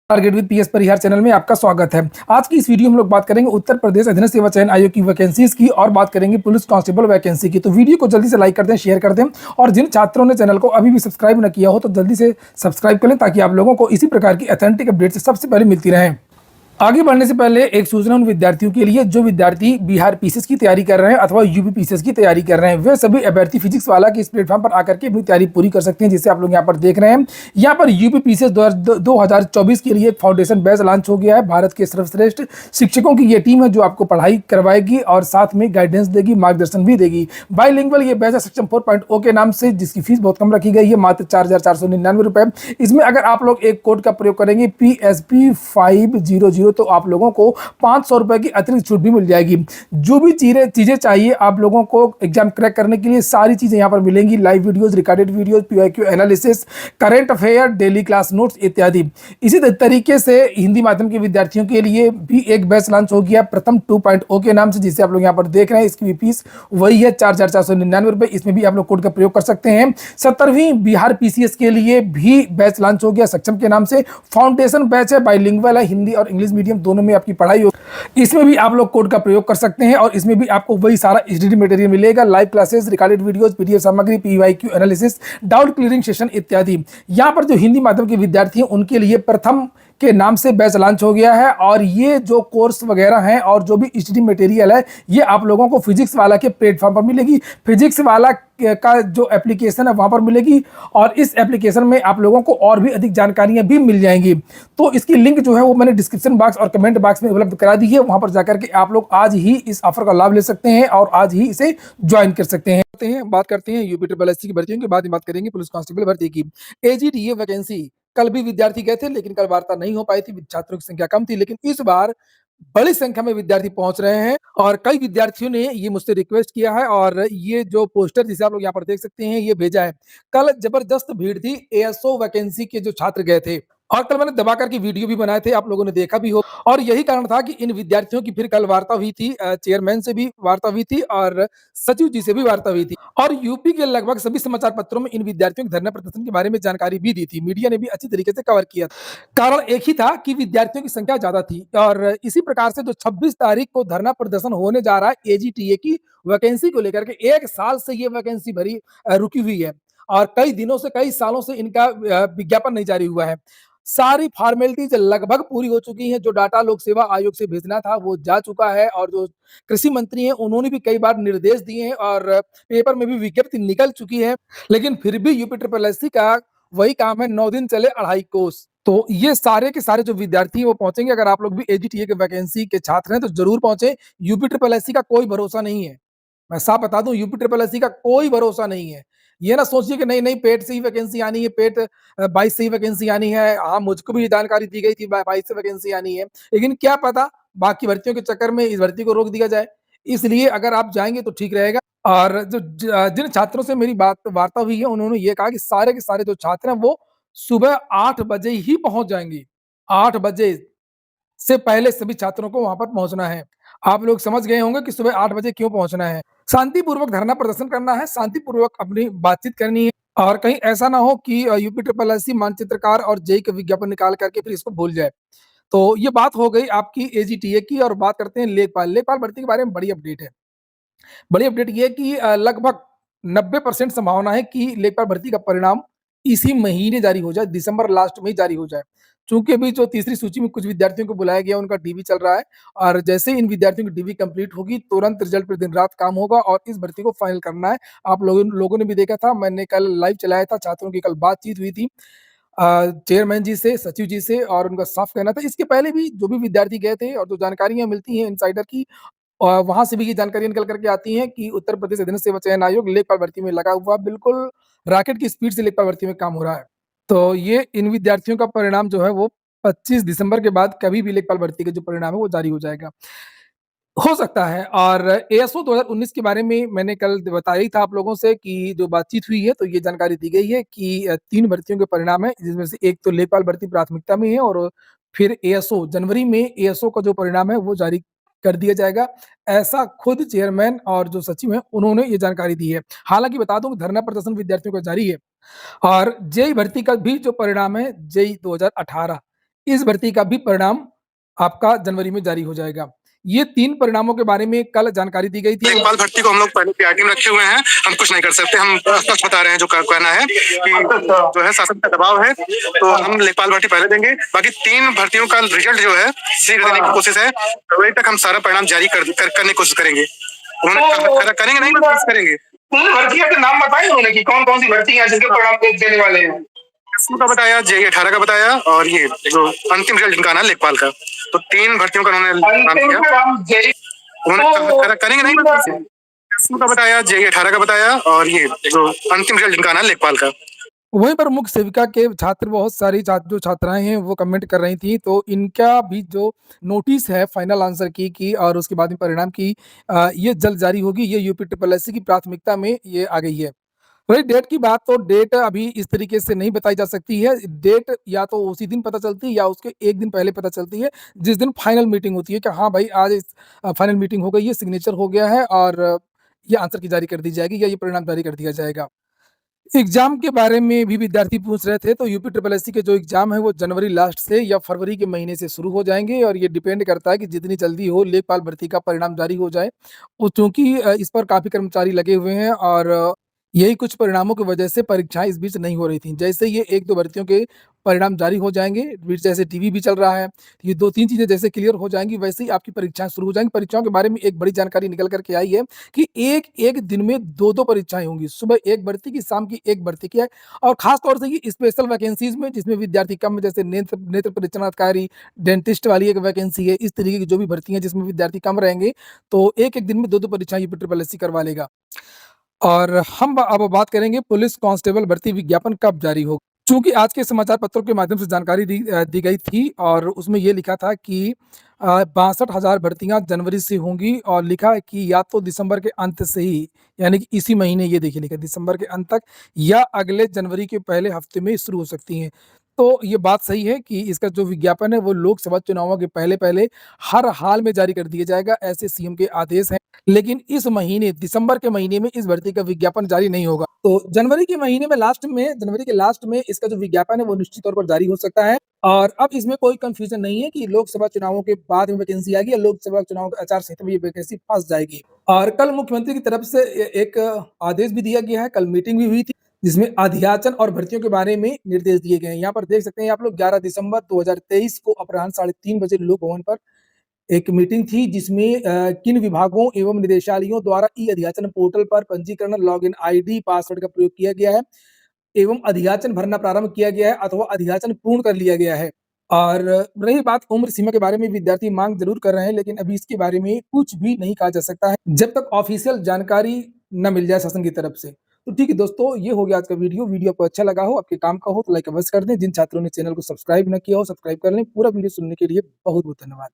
Target with PS Parihar channel में आपका स्वागत है। आज की इस वीडियो में हम लोग बात करेंगे उत्तर प्रदेश अधीनस्थ सेवा चयन आयोग की वैकेंसीज की और बात करेंगे पुलिस कांस्टेबल वैकेंसी की। तो वीडियो को जल्दी से लाइक कर दें, शेयर कर दें और जिन छात्रों ने चैनल को अभी भी सब्सक्राइब न किया हो तो जल्दी से सब्सक्राइब कर लें ताकि आप लोगों को इसी प्रकार की ऑथेंटिक अपडेट सबसे पहले मिलती रहे। आगे बढ़ने से पहले एक सूचना उन विद्यार्थियों के लिए जो विद्यार्थी बिहार पीसीएस की तैयारी कर रहे हैं अथवा यूपी पीसीएस की तैयारी कर रहे हैं। वे सभी अभ्यर्थी फिजिक्स वाला के इस प्लेटफॉर्म पर आकर के अपनी तैयारी पूरी कर सकते हैं, जिसे आप लोग यहाँ पर देख रहे हैं। यहाँ पर यूपी पीसीएस 2024 के लिए फाउंडेशन बैच लॉन्च हो गया है। भारत के सर्वश्रेष्ठ शिक्षकों की ये टीम है जो आपको पढ़ाई करवाएगी और साथ में गाइडेंस देगी, मार्गदर्शन भी देगी। बाइलिंगुअल ये बैच है सक्षम 4.0 के नाम से, जिसकी फीस बहुत कम रखी गई है, मात्र 4,499 रुपए। इसमें अगर आप लोग एक कोड का प्रयोग करेंगे PSP500 तो आप लोगों को 500 रुपए की अतिरिक्त छूट भी मिल जाएगी। जो भी चीजें चाहिए आप लोगों को एग्जाम क्रैक करने के लिए, सारी चीजें यहाँ पर मिलेंगी। Live videos, recorded videos, PYQ analysis, current affair, daily class notes इत्यादि। इसी तरीके से हिंदी माध्यम के विद्यार्थियों के लिए भी एक बैच लॉन्च हो गया प्रथम 2.0 के नाम से, जिसे आप लोग यहाँ पर देख रहे हैं। इसकी फीस वही है 4,499 रुपए। इसमें भी आप लोग कोड का प्रयोग कर सकते हैं। 17वीं बिहार पीसीएस के लिए भी बैच लॉन्च हो गया सक्षम के नाम से। फाउंडेशन बैच है, बाइलिंगुअल है, हिंदी और इंग्लिश मीडियम दोनों में आपकी पढ़ाई हो। इसमें भी आप लोग कोड का प्रयोग कर सकते हैं और इसमें भी आपको वही सारा एचडीडी मटेरियल मिलेगा। Live classes, recorded videos, PDF सामग्री, PYQ analysis, doubt clearing session इत्यादि। यहाँ पर जो हिंदी माध्यम के विद्यार्थी हैं उनके लिए प्रथम के नाम से बैच लॉन्च हो गया है और ये जो कोर्स वगैरह हैं और जो भी एचडी मटेरियल है ये आप लोगों को फिजिक्स वाला के प्लेटफॉर्म पर मिलेगी। फिजिक्स वाला का जो एप्लीकेशन है वहां पर मिलेगी और इस एप्लीकेशन में आप लोगों को और भी अधिक जानकारियां भी मिल जाएंगी। तो इसकी लिंक जो है वो मैंने डिस्क्रिप्शन बॉक्स और कमेंट बॉक्स में उपलब्ध करा दी है। वहां पर जाकर के आप लोग आज ही इस ऑफर का लाभ ले सकते हैं और आज ही इसे ज्वाइन कर सकते हैं। बात करते हैं यूपी ट्रिपल एससी की भर्तियों के बाद बात करेंगे पुलिस कांस्टेबल भर्ती की। एजीटीए वैकेंसी कल भी विद्यार्थी गए थे लेकिन कल वार्ता नहीं हो पाई थी, छात्रों की संख्या कम थी, लेकिन इस बार बड़ी संख्या में विद्यार्थी पहुंच रहे हैं और कई विद्यार्थियों ने ये मुझसे रिक्वेस्ट किया है और ये जो पोस्टर जिसे आप लोग यहाँ पर देख सकते हैं ये भेजा है। कल जबरदस्त भीड़ थी एएसओ वैकेंसी के जो छात्र गए थे और कल मैंने दबा करके वीडियो भी बनाए थे, आप लोगों ने देखा भी हो। और यही कारण था कि इन विद्यार्थियों की फिर कल वार्ता हुई थी, चेयरमैन से भी वार्ता हुई थी और सचिव जी से भी वार्ता हुई थी और यूपी के लगभग सभी समाचार पत्रों में इन विद्यार्थियों के धरना प्रदर्शन के बारे में जानकारी भी दी थी। मीडिया ने भी अच्छी तरीके से कवर किया। कारण एक ही था कि विद्यार्थियों की संख्या ज्यादा थी और इसी प्रकार से जो 26 तारीख को धरना प्रदर्शन होने जा रहा है एजीटीए की वैकेंसी को लेकर के, एक साल से ये वैकेंसी भरी रुकी हुई है और कई दिनों से, कई सालों से इनका विज्ञापन नहीं जारी हुआ है। सारी फॉर्मेलिटीज लगभग पूरी हो चुकी हैं। जो डाटा लोक सेवा आयोग से भेजना था वो जा चुका है और जो कृषि मंत्री हैं उन्होंने भी कई बार निर्देश दिए हैं और पेपर में भी विज्ञप्ति निकल चुकी है, लेकिन फिर भी यूपी ट्रिपल एससी का वही काम है, 9 दिन चले 2.5 कोस। तो ये सारे के सारे जो विद्यार्थी हैं वो पहुंचेंगे। अगर आप लोग भी एजीटीए के वैकेंसी के छात्र हैं तो जरूर पहुंचे। यूपी ट्रिपल एससी का कोई भरोसा नहीं है, मैं साफ बता दूं, यूपी ट्रिपल एससी का कोई भरोसा नहीं है। ये ना सोचिए कि नहीं नहीं पेट से ही वैकेंसी आनी है, पेट 22 से ही वैकेंसी आनी है। हाँ, मुझको भी जानकारी दी गई थी 22 से वैकेंसी आनी है, लेकिन क्या पता बाकी भर्तियों के चक्कर में इस भर्ती को रोक दिया जाए। इसलिए अगर आप जाएंगे तो ठीक रहेगा। और जो जिन छात्रों से मेरी बात वार्ता हुई है उन्होंने ये कहा कि सारे के सारे जो छात्र हैं वो सुबह 8 बजे ही पहुंच जाएंगे। 8 बजे से पहले सभी छात्रों को वहां पर पहुंचना है। आप लोग समझ गए होंगे कि सुबह 8 बजे क्यों पहुंचना है। शांतिपूर्वक धरना प्रदर्शन करना है, शांतिपूर्वक अपनी बातचीत करनी है और कहीं ऐसा ना हो कि यूपी ट्रिपल एससी मानचित्रकार और जेई का विज्ञापन निकाल करके फिर इसको भूल जाए। तो ये बात हो गई आपकी एजीटीए की और बात करते हैं लेखपाल। लेखपाल भर्ती के बारे में बड़ी अपडेट है। बड़ी अपडेट ये है कि लगभग 90% संभावना है कि लेखपाल भर्ती का परिणाम इसी महीने जारी हो जाए, दिसंबर लास्ट में ही जारी हो जाए। चूंकि अभी जो तीसरी सूची में कुछ विद्यार्थियों को बुलाया गया उनका डीवी चल रहा है और जैसे इन विद्यार्थियों की डीवी कंप्लीट होगी तुरंत रिजल्ट पर दिन रात काम होगा और इस भर्ती को फाइनल करना है। आप लोगों ने भी देखा था, मैंने कल लाइव चलाया था, छात्रों की कल बातचीत हुई थी चेयरमैन जी से, सचिव जी से और उनका साफ कहना था। इसके पहले भी जो भी विद्यार्थी गए थे और जो जानकारियां मिलती हैं इनसाइडर की, वहां से भी ये जानकारी निकल करके आती है कि उत्तर प्रदेश अधीनस्थ सेवा चयन आयोग लेखपाल भर्ती में लगा हुआ बिल्कुल रॉकेट की स्पीड से लेखपाल भर्ती में काम हो रहा है। तो ये इन विद्यार्थियों का परिणाम जो है वो 25 दिसंबर के बाद कभी भी लेखपाल भर्ती का जो परिणाम है वो जारी हो जाएगा, हो सकता है। और एएसओ 2019 के बारे में मैंने कल बताया ही था आप लोगों से कि जो बातचीत हुई है तो ये जानकारी दी गई है कि 3 भर्तियों के परिणाम है, जिसमें से एक तो लेखपाल भर्ती प्राथमिकता में है और फिर एएसओ जनवरी में एएसओ का जो परिणाम है वो जारी कर दिया जाएगा। ऐसा खुद चेयरमैन और जो सचिव हैं उन्होंने ये जानकारी दी है। हालांकि बता दूं धरना प्रदर्शन विद्यार्थियों का जारी है और जेई भर्ती का भी जो परिणाम है जेई 2018 इस भर्ती का भी परिणाम आपका जनवरी में जारी हो जाएगा। ये 3 परिणामों के बारे में कल जानकारी दी गई थी। लेखपाल भर्ती को हम लोग पहले पीआरटी में रखे हुए हैं, हम कुछ नहीं कर सकते। हम स्पष्ट बता रहे हैं जो कहना है कि जो है शासन का दबाव है, तो हम लेखपाल भर्ती पहले देंगे। बाकी 3 भर्तियों का रिजल्ट जो है शीघ्र देने की कोशिश है। फरवरी तक हम सारा परिणाम जारी करने की कोशिश करेंगे। उन्होंने करेंगे नहीं, कोशिश करेंगे। भर्तियों के नाम बताए उन्होंने कि कौन कौन सी भर्तियां जिनके परिणाम देने वाले हैं? का बताया, जेई 18 का बताया, और ये जो अंतिम रिजल्ट जिनका आना है लेखपाल का, तो 3 भर्तियों का उन्होंने नाम किया। उन्होंने करेंगे नहीं, का बताया, जेई 18 का बताया, और ये जो अंतिम रिजल्ट जिनका आना है लेखपाल का। वहीं पर मुख्य सेविका के छात्र बहुत सारी जो छात्राएं हैं वो कमेंट कर रही थी, तो इनका भी जो नोटिस है फाइनल आंसर की और उसके बाद में परिणाम की ये जल्द जारी होगी। ये यूपी ट्रिपल एससी की प्राथमिकता में ये आ गई है। रही डेट की बात, तो डेट अभी इस तरीके से नहीं बताई जा सकती है। डेट या तो उसी दिन पता चलती है या उसके 1 दिन पहले पता चलती है, जिस दिन फाइनल मीटिंग होती है कि हाँ भाई आज इस फाइनल मीटिंग हो गई है, सिग्नेचर हो गया है और ये आंसर की जारी कर दी जाएगी या ये परिणाम जारी कर दिया जाएगा। एग्ज़ाम के बारे में भी विद्यार्थी पूछ रहे थे, तो यूपी ट्रिपल एससी के जो एग्ज़ाम है वो जनवरी लास्ट से या फरवरी के महीने से शुरू हो जाएँगे और ये डिपेंड करता है कि जितनी जल्दी हो लेखपाल भर्ती का परिणाम जारी हो जाए। वो चूँकि इस पर काफ़ी कर्मचारी लगे हुए हैं और यही कुछ परिणामों की वजह से परीक्षाएँ इस बीच नहीं हो रही थीं। जैसे ये 1-2 भर्तियों के परिणाम जारी हो जाएँगे, बीच जैसे टीवी भी चल रहा है, ये 2-3 चीज़ें जैसे क्लियर हो जाएँगी, वैसे ही आपकी परीक्षाएँ शुरू हो जाएँगी। परीक्षाओं के बारे में एक बड़ी जानकारी निकल कर के आई है कि एक-एक दिन में 2-2 परीक्षाएँ होंगी। सुबह 1 भर्ती की, शाम की 1 भर्ती की है और ख़ास तौर से ये स्पेशल वैकेंसीज़ में जिसमें विद्यार्थी कम है, जैसे नेत्र नेत्र परीक्षण अधिकारी, डेंटिस्ट वाली एक वैकेंसी है, इस तरीके की जो भी भर्ती हैं जिसमें विद्यार्थी कम रहेंगे, तो एक-एक दिन में 2-2 परीक्षाएँ यूपी ट्रिपल एससी करवा लेगा। और हम अब बात करेंगे पुलिस कांस्टेबल भर्ती विज्ञापन कब जारी होगा। चूँकि आज के समाचार पत्रों के माध्यम से जानकारी दी गई थी और उसमें ये लिखा था कि 62,000 भर्तियाँ जनवरी से होंगी और लिखा है कि या तो दिसंबर के अंत से ही, यानी कि इसी महीने, ये देखिए लिखा है दिसंबर के अंत तक या अगले जनवरी के पहले हफ्ते में शुरू हो सकती हैं। तो ये बात सही है कि इसका जो विज्ञापन है वो लोकसभा चुनावों के पहले-पहले हर हाल में जारी कर दिया जाएगा, ऐसे सीएम के आदेश हैं। लेकिन इस महीने दिसंबर के महीने में इस भर्ती का विज्ञापन जारी नहीं होगा। तो जनवरी के महीने में जनवरी के लास्ट में इसका जो विज्ञापन है वो निश्चित तौर पर जारी हो सकता है और अब इसमें कोई कन्फ्यूज़न नहीं है कि लोकसभा चुनावों के बाद में वैकेंसी आएगी या लोकसभा चुनाव के आचार संहिता में ये वैकेंसी फँस जाएगी। और कल मुख्यमंत्री की तरफ से एक आदेश भी दिया गया है, कल मीटिंग भी हुई थी, जिसमें अध्याचन और भर्तियों के बारे में निर्देश दिए गए हैं। यहाँ पर देख सकते हैं आप लोग 11 दिसंबर 2023 को अपराह्न 3:30 बजे लोक भवन पर एक मीटिंग थी जिसमें किन विभागों एवं निदेशालयों द्वारा ई अध्याचन पोर्टल पर पंजीकरण, लॉगिन आईडी, पासवर्ड का प्रयोग किया गया है एवं अध्याचन भरना प्रारंभ किया गया है अथवा अध्याचन पूर्ण कर लिया गया है। और रही बात उम्र सीमा के बारे में, विद्यार्थी मांग जरूर कर रहे हैं लेकिन अभी इसके बारे में कुछ भी नहीं कहा जा सकता है जब तक ऑफिशियल जानकारी न मिल जाए शासन की तरफ से। तो ठीक है दोस्तों, ये हो गया आज का वीडियो आपको अच्छा लगा हो, आपके काम का हो तो लाइक अवश्य कर दें। जिन छात्रों ने चैनल को सब्सक्राइब न किया हो, सब्सक्राइब कर लें। पूरा वीडियो सुनने के लिए बहुत बहुत धन्यवाद।